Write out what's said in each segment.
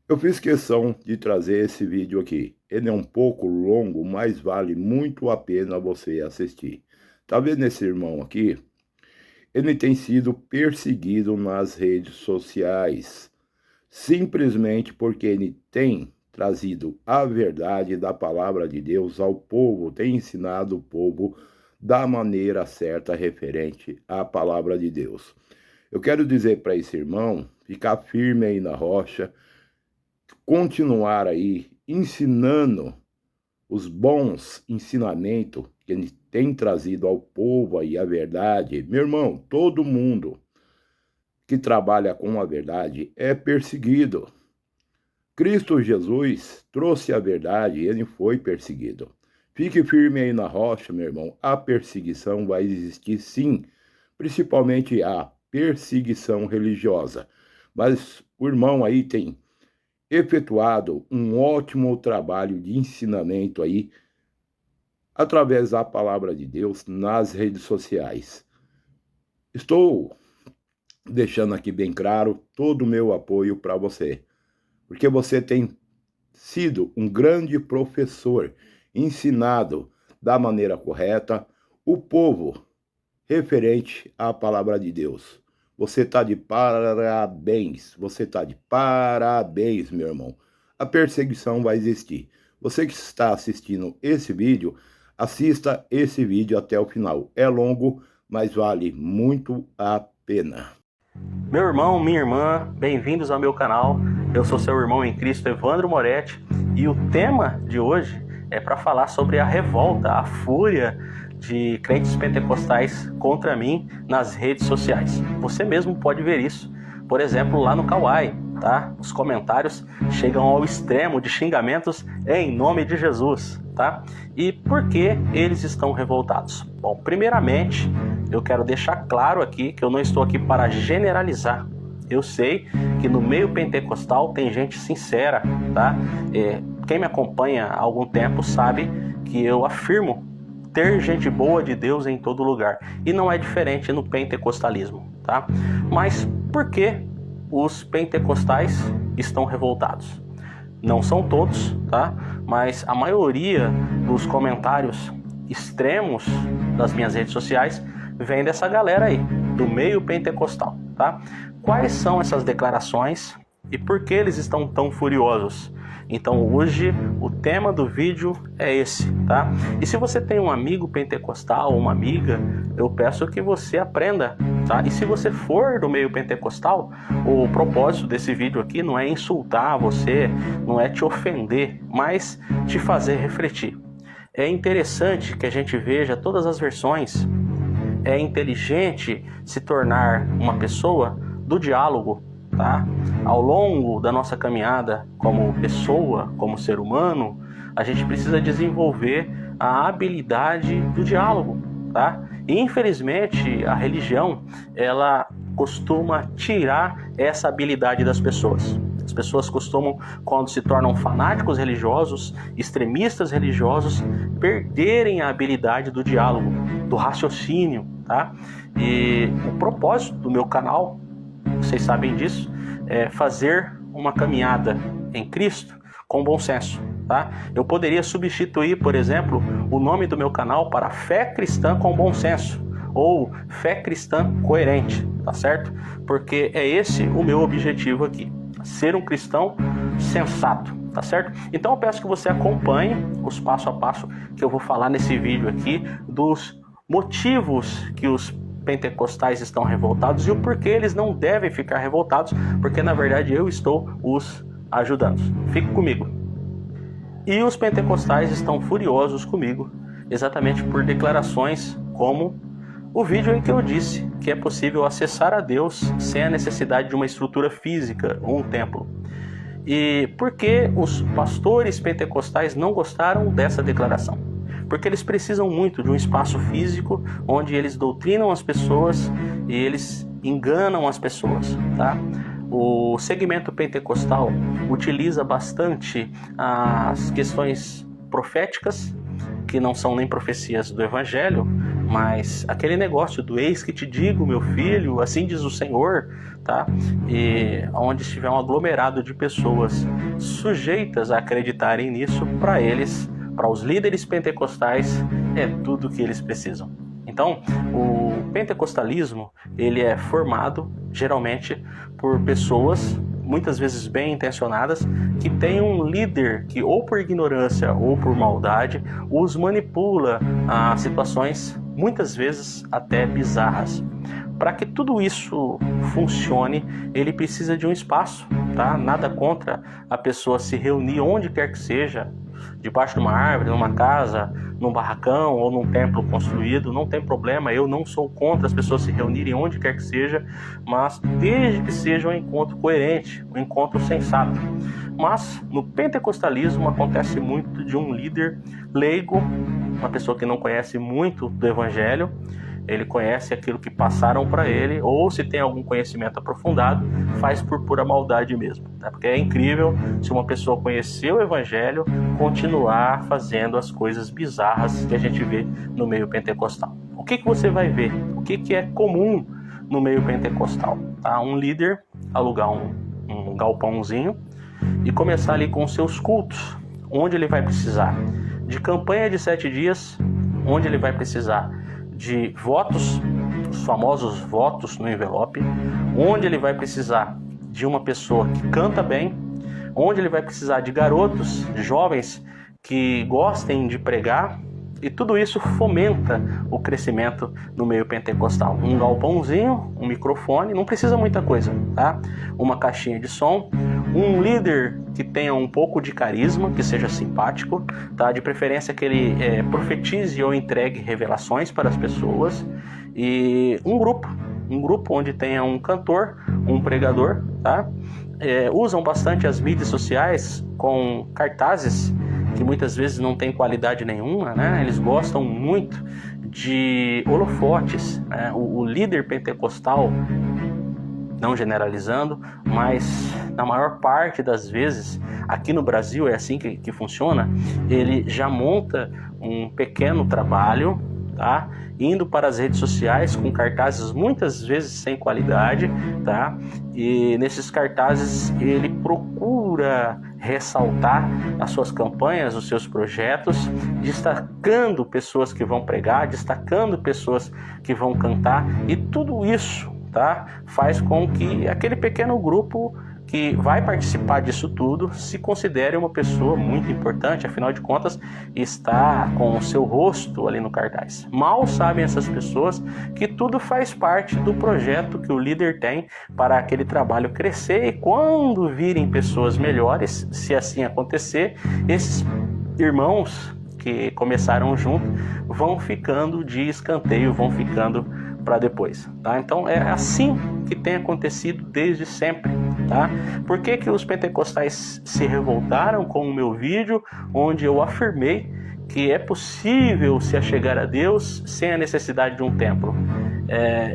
Eu fiz questão de trazer esse vídeo aqui. Ele é um pouco longo, mas vale muito a pena você assistir. Tá vendo esse irmão aqui? Ele tem sido perseguido nas redes sociais, simplesmente porque ele tem trazido a verdade da palavra de Deus ao povo, tem ensinado o povo da maneira certa referente à palavra de Deus. Eu quero dizer para esse irmão ficar firme aí na rocha, continuar aí ensinando os bons ensinamentos que ele tem trazido ao povo aí, a verdade. Meu irmão, todo mundo que trabalha com a verdade é perseguido. Cristo Jesus trouxe a verdade e ele foi perseguido. Fique firme aí na rocha, meu irmão. A perseguição vai existir sim, principalmente a perseguição religiosa. Mas o irmão aí tem efetuado um ótimo trabalho de ensinamento aí, através da palavra de Deus nas redes sociais. Estou deixando aqui bem claro todo o meu apoio para você, porque você tem sido um grande professor, ensinado da maneira correta o povo referente à palavra de Deus. Você está de parabéns, você está de parabéns, meu irmão. A perseguição vai existir. Você que está assistindo esse vídeo, assista esse vídeo até o final. É longo, mas vale muito a pena. Meu irmão, minha irmã, bem-vindos ao meu canal. Eu sou seu irmão em Cristo, Evandro Moretti, e o tema de hoje é para falar sobre a revolta, a fúria de crentes pentecostais contra mim nas redes sociais. Você mesmo pode ver isso, por exemplo, lá no Kawaii, tá? Os comentários chegam ao extremo de xingamentos em nome de Jesus, tá? E por que eles estão revoltados? Bom, primeiramente, eu quero deixar claro aqui que eu não estou aqui para generalizar. Eu sei que no meio pentecostal tem gente sincera, tá? Quem me acompanha há algum tempo sabe que eu afirmo ter gente boa de Deus em todo lugar. E não é diferente no pentecostalismo, tá? Mas por que os pentecostais estão revoltados? Não são todos, tá? Mas a maioria dos comentários extremos das minhas redes sociais vem dessa galera aí, do meio pentecostal, tá? Quais são essas declarações e por que eles estão tão furiosos? Então hoje o tema do vídeo é esse, tá? E se você tem um amigo pentecostal ou uma amiga, eu peço que você aprenda, tá? E se você for do meio pentecostal, o propósito desse vídeo aqui não é insultar você, não é te ofender, mas te fazer refletir. É interessante que a gente veja todas as versões. É inteligente se tornar uma pessoa do diálogo, tá? Ao longo da nossa caminhada como pessoa, como ser humano, a gente precisa desenvolver a habilidade do diálogo, tá? E, infelizmente, a religião, ela costuma tirar essa habilidade das pessoas. As pessoas costumam, quando se tornam fanáticos religiosos, extremistas religiosos, perderem a habilidade do diálogo, do raciocínio, tá? E o propósito do meu canal, vocês sabem disso, é fazer uma caminhada em Cristo com bom senso, tá? Eu poderia substituir, por exemplo, o nome do meu canal para Fé Cristã com Bom Senso ou Fé Cristã Coerente, tá certo? Porque é esse o meu objetivo aqui, ser um cristão sensato, tá certo? Então eu peço que você acompanhe os passo a passo que eu vou falar nesse vídeo aqui dos motivos que os pentecostais estão revoltados e o porquê eles não devem ficar revoltados, porque na verdade eu estou os ajudando. Fique comigo. E os pentecostais estão furiosos comigo, exatamente por declarações como o vídeo em que eu disse que é possível acessar a Deus sem a necessidade de uma estrutura física ou um templo. E por que os pastores pentecostais não gostaram dessa declaração? Porque eles precisam muito de um espaço físico onde eles doutrinam as pessoas e eles enganam as pessoas, tá? O segmento pentecostal utiliza bastante as questões proféticas, que não são nem profecias do Evangelho, mas aquele negócio do eis que te digo, meu filho, assim diz o Senhor, tá? E onde estiver um aglomerado de pessoas sujeitas a acreditarem nisso, para eles, para os líderes pentecostais, é tudo o que eles precisam. Então, o pentecostalismo, ele é formado geralmente por pessoas, muitas vezes bem intencionadas, que tem um líder que, ou por ignorância ou por maldade, os manipula a situações muitas vezes até bizarras. Para que tudo isso funcione, ele precisa de um espaço, tá? Nada contra a pessoa se reunir onde quer que seja, debaixo de uma árvore, numa casa, num barracão ou num templo construído, não tem problema. Eu não sou contra as pessoas se reunirem onde quer que seja, mas desde que seja um encontro coerente, um encontro sensato. Mas no pentecostalismo acontece muito de um líder leigo, uma pessoa que não conhece muito do evangelho. Ele conhece aquilo que passaram para ele, ou se tem algum conhecimento aprofundado, faz por pura maldade mesmo, tá? Porque é incrível se uma pessoa conhecer o evangelho, continuar fazendo as coisas bizarras que a gente vê no meio pentecostal. O que você vai ver? O que é comum no meio pentecostal? Tá? Um líder alugar um galpãozinho e começar ali com seus cultos, onde ele vai precisar de campanha de 7 dias, onde ele vai precisar de votos, os famosos votos no envelope, onde ele vai precisar de uma pessoa que canta bem, onde ele vai precisar de garotos, de jovens que gostem de pregar, e tudo isso fomenta o crescimento no meio pentecostal. Um galpãozinho, um microfone, não precisa muita coisa, tá? Uma caixinha de som, um líder que tenha um pouco de carisma, que seja simpático, tá? De preferência que ele profetize ou entregue revelações para as pessoas, e um grupo onde tenha um cantor, um pregador, tá? Usam bastante as mídias sociais com cartazes que muitas vezes não tem qualidade nenhuma, né? Eles gostam muito de holofotes, né? O líder pentecostal, não generalizando, mas na maior parte das vezes, aqui no Brasil é assim que funciona, ele já monta um pequeno trabalho, tá? Indo para as redes sociais com cartazes muitas vezes sem qualidade, tá? E nesses cartazes ele procura ressaltar as suas campanhas, os seus projetos, destacando pessoas que vão pregar, destacando pessoas que vão cantar, e tudo isso, tá? Faz com que aquele pequeno grupo que vai participar disso tudo se considere uma pessoa muito importante, afinal de contas está com o seu rosto ali no cartaz. Mal sabem essas pessoas que tudo faz parte do projeto que o líder tem para aquele trabalho crescer, e quando virem pessoas melhores, se assim acontecer, esses irmãos que começaram junto vão ficando de escanteio, vão ficando para depois, tá? Então é assim que tem acontecido desde sempre, tá? Por que os pentecostais se revoltaram com o meu vídeo, onde eu afirmei que é possível se achegar a Deus sem a necessidade de um templo?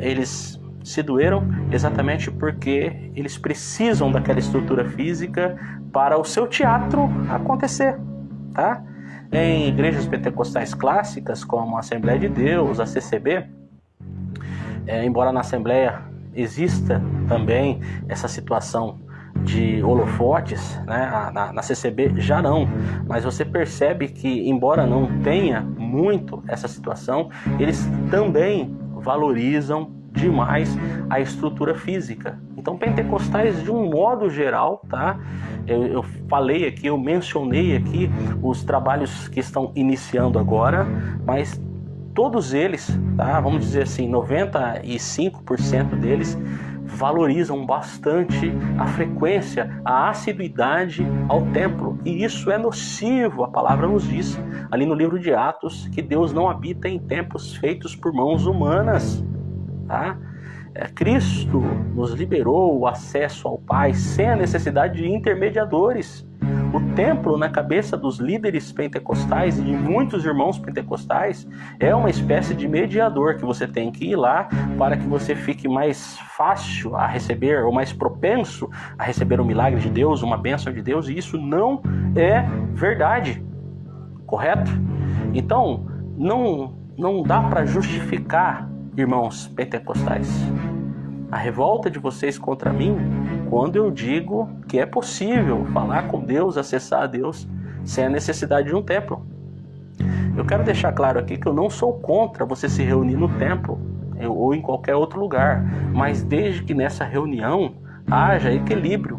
Eles se doeram exatamente porque eles precisam daquela estrutura física para o seu teatro acontecer, tá? Em igrejas pentecostais clássicas, como a Assembleia de Deus, a CCB, embora na Assembleia exista também essa situação de holofotes, né? Na CCB já não, mas você percebe que, embora não tenha muito essa situação, eles também valorizam demais a estrutura física. Então, pentecostais de um modo geral, tá? Eu falei aqui, eu mencionei aqui os trabalhos que estão iniciando agora, mas todos eles, tá? Vamos dizer assim, 95% deles valorizam bastante a frequência, a assiduidade ao templo. E isso é nocivo. A palavra nos diz, ali no livro de Atos, que Deus não habita em templos feitos por mãos humanas, tá? Cristo nos liberou o acesso ao Pai sem a necessidade de intermediadores. O templo, na cabeça dos líderes pentecostais e de muitos irmãos pentecostais, é uma espécie de mediador que você tem que ir lá para que você fique mais fácil a receber, ou mais propenso a receber um milagre de Deus, uma bênção de Deus, e isso não é verdade, correto? Então, não não dá para justificar, irmãos pentecostais, a revolta de vocês contra mim quando eu digo que é possível falar com Deus, acessar a Deus, sem a necessidade de um templo. Eu quero deixar claro aqui que eu não sou contra você se reunir no templo ou em qualquer outro lugar, mas desde que nessa reunião haja equilíbrio,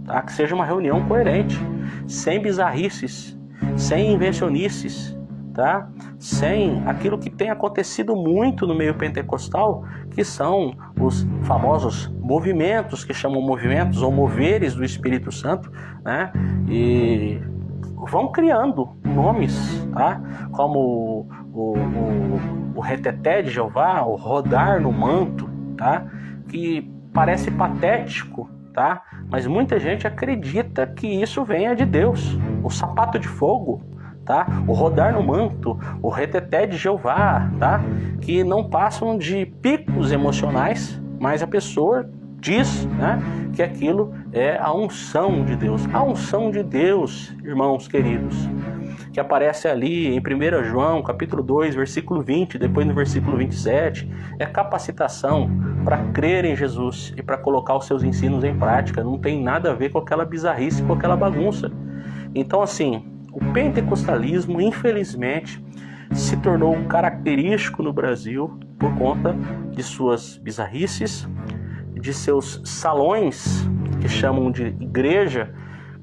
tá? Que seja uma reunião coerente, sem bizarrices, sem invencionices, tá? Sem aquilo que tem acontecido muito no meio pentecostal, que são os famosos movimentos, que chamam movimentos ou moveres do Espírito Santo, né? E vão criando nomes, tá? Como o reteté de Jeová, o rodar no manto, tá? Que parece patético, tá? Mas muita gente acredita que isso venha de Deus. O sapato de fogo, tá? O rodar no manto, o reteté de Jeová, tá? Que não passam de picos emocionais, mas a pessoa diz, né, que aquilo é a unção de Deus. A unção de Deus, irmãos queridos, que aparece ali em 1 João, capítulo 2, versículo 20, depois no versículo 27, é capacitação para crer em Jesus e para colocar os seus ensinos em prática. Não tem nada a ver com aquela bizarrice, com aquela bagunça. Então, assim, o pentecostalismo, infelizmente, se tornou característico no Brasil por conta de suas bizarrices, de seus salões, que chamam de igreja,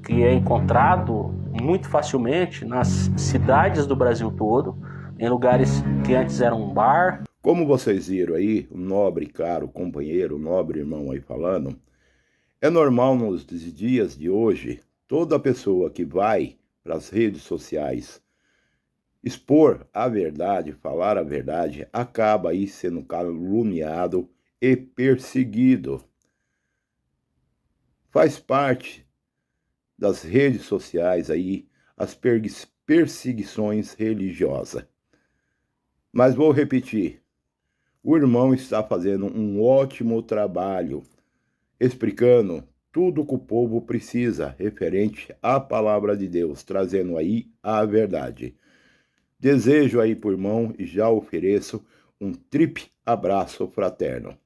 que é encontrado muito facilmente nas cidades do Brasil todo, em lugares que antes eram um bar. Como vocês viram aí, o nobre, caro companheiro, o nobre irmão aí falando, é normal nos dias de hoje, toda pessoa que vai para as redes sociais expor a verdade, falar a verdade, acaba aí sendo caluniado e perseguido. Faz parte das redes sociais aí as perseguições religiosas. Mas vou repetir, o irmão está fazendo um ótimo trabalho, explicando tudo que o povo precisa referente à palavra de Deus, trazendo aí a verdade. Desejo aí para o irmão e já ofereço um abraço fraterno.